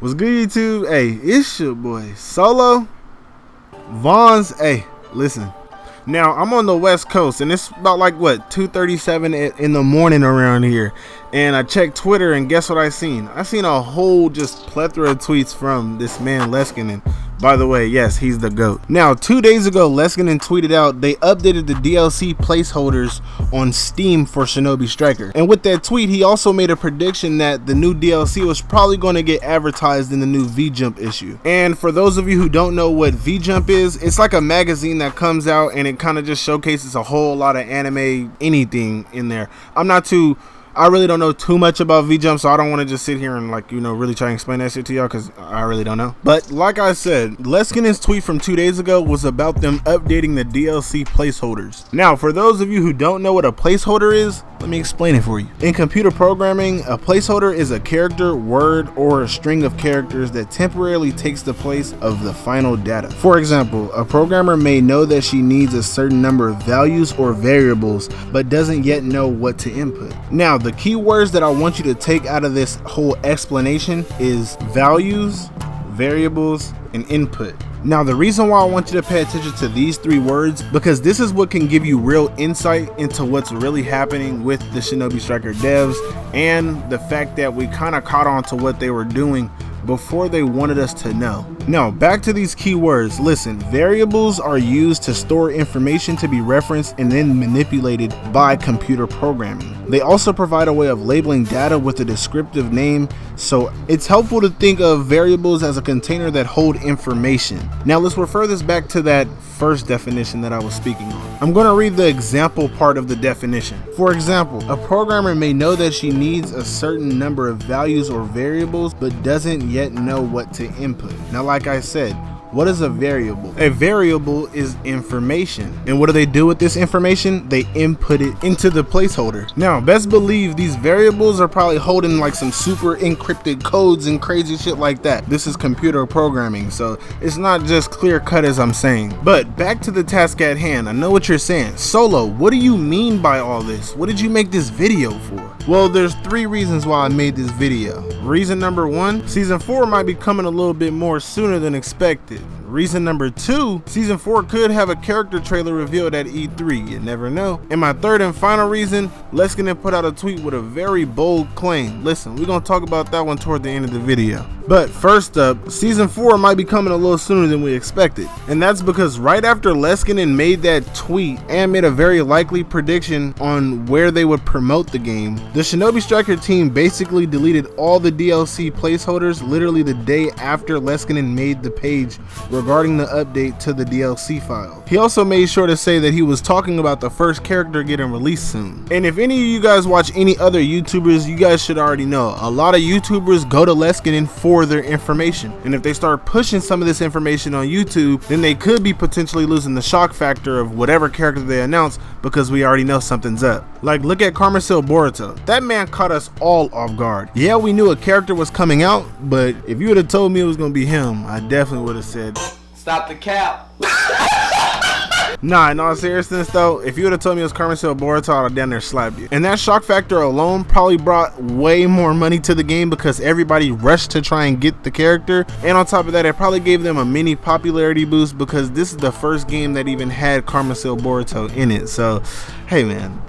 What's good, YouTube? Hey, it's your boy Solo. Vaughn's. Hey, listen. Now I'm on the West Coast, and it's about like what 2:37 in the morning around here. And I checked Twitter, and guess what I seen? I seen a whole just plethora of tweets from this man Leskinen. By the way, yes, he's the GOAT. Now, 2 days ago, Leskinen tweeted out they updated the DLC placeholders on Steam for Shinobi Striker. And with that tweet, he also made a prediction that the new DLC was probably going to get advertised in the new V-Jump issue. And for those of you who don't know what V-Jump is, it's like a magazine that comes out and it kind of just showcases a whole lot of anime, anything in there. I really don't know too much about V-Jump, so I don't want to just sit here and really try and explain that shit to y'all because I really don't know. But like I said, Leskinen's tweet from 2 days ago was about them updating the DLC placeholders. Now, for those of you who don't know what a placeholder is, let me explain it for you. In computer programming, a placeholder is a character, word, or a string of characters that temporarily takes the place of the final data. For example, a programmer may know that she needs a certain number of values or variables, but doesn't yet know what to input. Now, the key words that I want you to take out of this whole explanation is values, variables, and input. Now, the reason why I want you to pay attention to these three words, because this is what can give you real insight into what's really happening with the Shinobi Striker devs and the fact that we kind of caught on to what they were doing before they wanted us to know. Now, back to these keywords. Listen, variables are used to store information to be referenced and then manipulated by computer programming. They also provide a way of labeling data with a descriptive name, so it's helpful to think of variables as a container that hold information. Now, let's refer this back to that first definition that I was speaking on. I'm going to read the example part of the definition. For example, a programmer may know that she needs a certain number of values or variables, but doesn't yet know what to input. Now, like I said, what is a variable? A variable is information. And what do they do with this information? They input it into the placeholder. Now, best believe these variables are probably holding like some super encrypted codes and crazy shit like that. This is computer programming, so it's not just clear cut as I'm saying. But back to the task at hand. I know what you're saying. Solo, what do you mean by all this? What did you make this video for? Well, there's three reasons why I made this video. Reason number one, season 4 might be coming a little bit more sooner than expected. Reason number two, season 4 could have a character trailer revealed at E3, you never know. And my third and final reason, Leskinen put out a tweet with a very bold claim. Listen, we're gonna talk about that one toward the end of the video. But first up, season 4 might be coming a little sooner than we expected. And that's because right after Leskinen made that tweet and made a very likely prediction on where they would promote the game, the Shinobi Striker team basically deleted all the DLC placeholders literally the day after Leskinen made the page regarding the update to the DLC file. He also made sure to say that he was talking about the first character getting released soon. And if any of you guys watch any other YouTubers, you guys should already know a lot of YouTubers go to Leskinen for their information. And if they start pushing some of this information on YouTube, then they could be potentially losing the shock factor of whatever character they announce because we already know something's up. Like, look at Carmicil Boruto. That man caught us all off guard. Yeah, we knew a character was coming out, but if you would have told me it was gonna be him, I definitely would have said, stop the cap. Nah, in all seriousness though, if you would have told me it was Carmicil Boruto, I'd have down there slapped you. And that shock factor alone probably brought way more money to the game because everybody rushed to try and get the character. And on top of that, it probably gave them a mini popularity boost because this is the first game that even had Carmicil Boruto in it. So, hey man,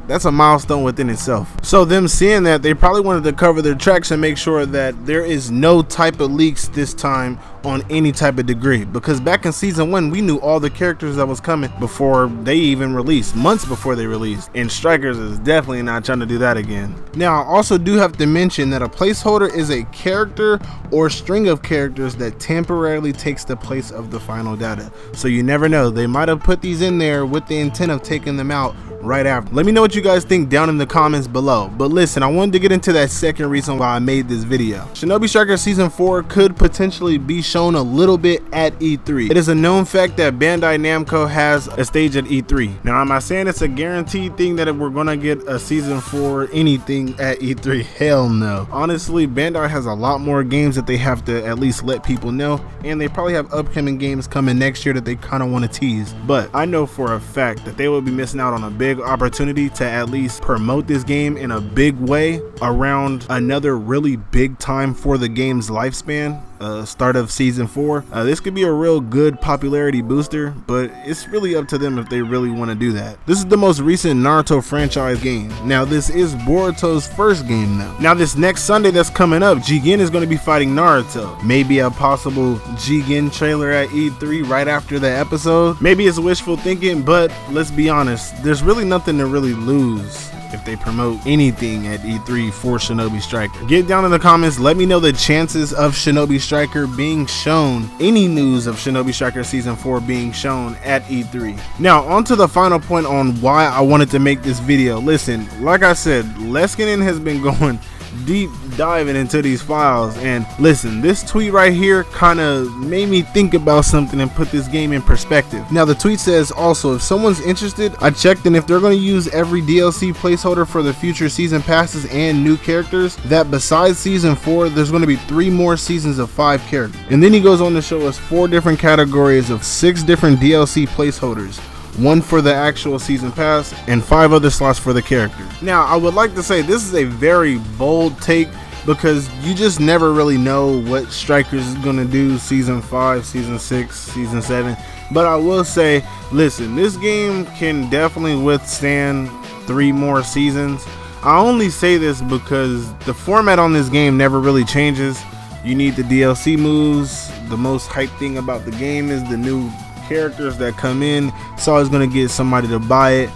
that's a milestone within itself. So them seeing that, they probably wanted to cover their tracks and make sure that there is no type of leaks this time on any type of degree, because back in season 1 we knew all the characters that was coming before they even released, months before they released, and Strikers is definitely not trying to do that again. Now, I also do have to mention that a placeholder is a character or string of characters that temporarily takes the place of the final data. So you never know, they might have put these in there with the intent of taking them out right after. Let me know what you guys think down in the comments below. But listen, I wanted to get into that second reason why I made this video. Shinobi Striker Season 4 could potentially be shown a little bit at E3. It is a known fact that Bandai Namco has a stage at E3. Now, am I saying it's a guaranteed thing that we're gonna get a Season 4 anything at E3? Hell no. Honestly, Bandai has a lot more games that they have to at least let people know, and they probably have upcoming games coming next year that they kind of want to tease. But I know for a fact that they will be missing out on a big big opportunity to at least promote this game in a big way around another really big time for the game's lifespan, start of season 4. This could be a real good popularity booster, but it's really up to them if they really want to do that. This is the most recent Naruto franchise game. Now this is Boruto's first game though. Now this next Sunday that's coming up, Jigen is going to be fighting Naruto. Maybe a possible Jigen trailer at E3 right after the episode. Maybe it's wishful thinking, but let's be honest, there's really nothing to really lose if they promote anything at E3 for Shinobi Striker. Get down in the comments, let me know the chances of Shinobi Striker being shown, any news of Shinobi Striker Season 4 being shown at E3. Now, on to the final point on why I wanted to make this video. Listen, like I said, Leskinen has been going deep diving into these files, and listen, this tweet right here kind of made me think about something and put this game in perspective. Now the tweet says, also, if someone's interested, I checked, and if they're going to use every DLC placeholder for the future season passes and new characters, that besides season 4 there's going to be 3 more seasons of 5 characters. And then he goes on to show us 4 different categories of 6 different DLC placeholders, 1 for the actual season pass, and 5 other slots for the characters. Now, I would like to say this is a very bold take, because you just never really know what Strikers is going to do season 5, season 6, season 7. But I will say, listen, this game can definitely withstand 3 more seasons. I only say this because the format on this game never really changes. You need the DLC moves. The most hype thing about the game is the new characters that come in. It's always going to get somebody to buy it.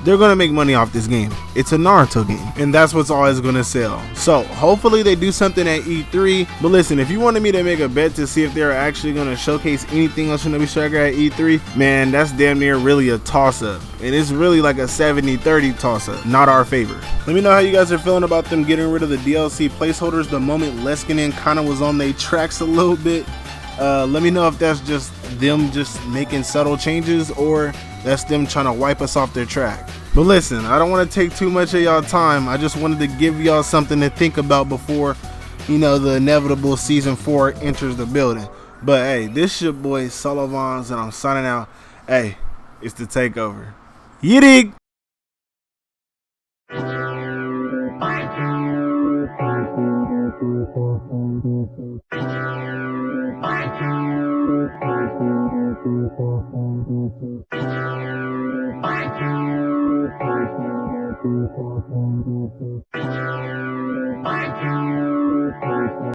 They're going to make money off this game. It's a Naruto game, and that's what's always going to sell. So hopefully they do something at E3. But listen, if you wanted me to make a bet to see if they're actually going to showcase anything on Shinobi Striker at E3, man, that's damn near really a toss-up. And it's really like a 70-30 toss-up, not our favor. Let me know how you guys are feeling about them getting rid of the DLC placeholders the moment Leskinen kind of was on their tracks a little bit. Let me know if that's just them just making subtle changes, or that's them trying to wipe us off their track. But listen, I don't want to take too much of y'all time. I just wanted to give y'all something to think about before, you know, the inevitable season 4 enters the building. But hey, this your boy Solo Vons, and I'm signing out. Hey, it's the takeover. You dig?